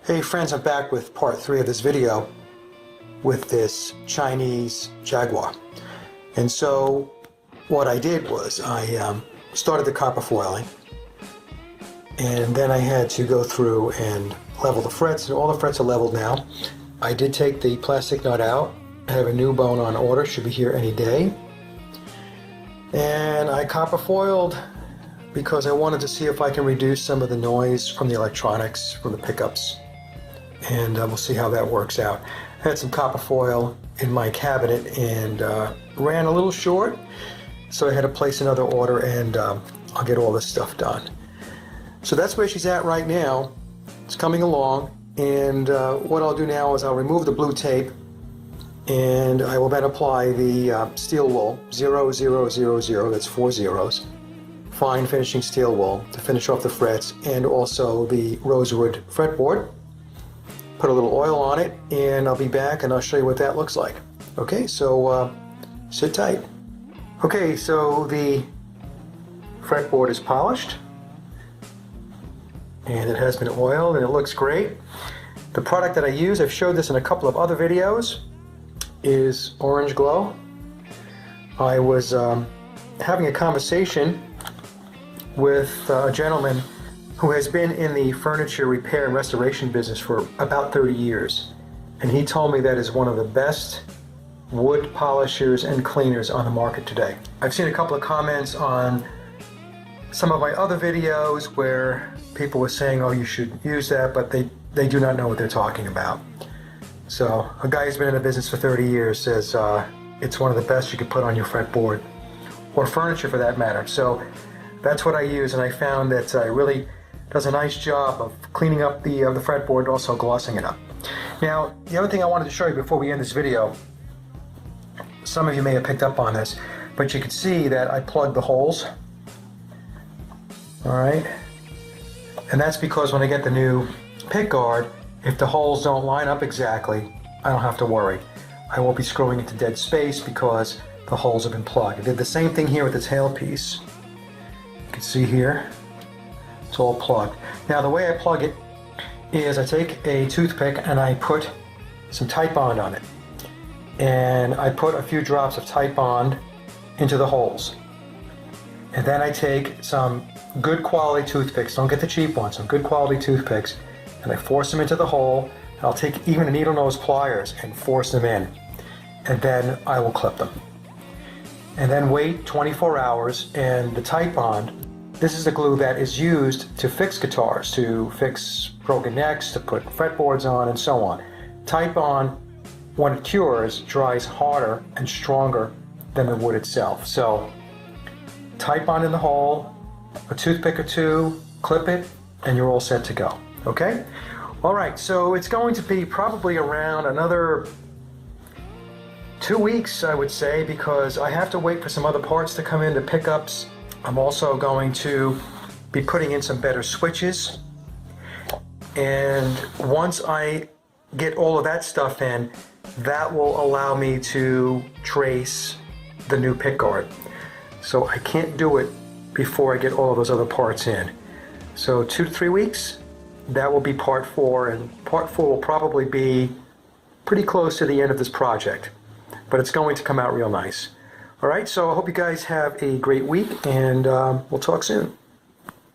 Hey friends, I'm back with part 3 of this video with this Chinese Jaguar. And so what I did was I started the copper foiling, and then I had to go through and level the frets, and all the frets are leveled now. I did take the plastic nut out. I have a new bone on order, should be here any day. And I copper foiled because I wanted to see if I can reduce some of the noise from the electronics, from the pickups. And we'll see how that works out. I had some copper foil in my cabinet and ran a little short, so I had to place another order, and I'll get all this stuff done. So that's where she's at right now. It's coming along, and what I'll do now is I'll remove the blue tape, and I will then apply the steel wool 0000, that's 4 zeros, fine finishing steel wool to finish off the frets, and also the rosewood fretboard. Put a little oil on it, and I'll be back and I'll show you what that looks like. Okay, so sit tight. Okay, so the fretboard is polished and it has been oiled and it looks great. The product that I use, I've showed this in a couple of other videos, is Orange Glow. I was having a conversation with a gentleman who has been in the furniture repair and restoration business for about 30 years. And he told me that is one of the best wood polishers and cleaners on the market today. I've seen a couple of comments on some of my other videos where people were saying, oh, you should use that, but they do not know what they're talking about. So a guy who's been in the business for 30 years says it's one of the best you could put on your fretboard, or furniture for that matter. So that's what I use, and I found that it really does a nice job of cleaning up the fretboard and also glossing it up. Now, the other thing I wanted to show you before we end this video, some of you may have picked up on this, but you can see that I plugged the holes. Alright, and that's because when I get the new Pickguard, if the holes don't line up exactly, I don't have to worry. I won't be screwing into dead space because the holes have been plugged. I did the same thing here with the tailpiece. You can see here, it's all plugged. Now the way I plug it is I take a toothpick and I put some Titebond on it. And I put a few drops of Titebond into the holes. And then I take some good quality toothpicks, don't get the cheap ones, some good quality toothpicks, and I force them into the hole. And I'll take even a needle nose pliers and force them in. And then I will clip them. And then wait 24 hours, and the Titebond, this is the glue that is used to fix guitars, to fix broken necks, to put fretboards on, and so on. Titebond, when it cures, dries harder and stronger than the wood itself. So Titebond in the hole, a toothpick or two, clip it, and you're all set to go. Okay? Alright, so it's going to be probably around another 2 weeks, I would say, because I have to wait for some other parts to come in, the pickups. I'm also going to be putting in some better switches, and once I get all of that stuff in, that will allow me to trace the new Pickguard. So I can't do it before I get all of those other parts in. So 2 to 3 weeks, that will be part 4, and part 4 will probably be pretty close to the end of this project, but it's going to come out real nice. Alright, so I hope you guys have a great week, and we'll talk soon.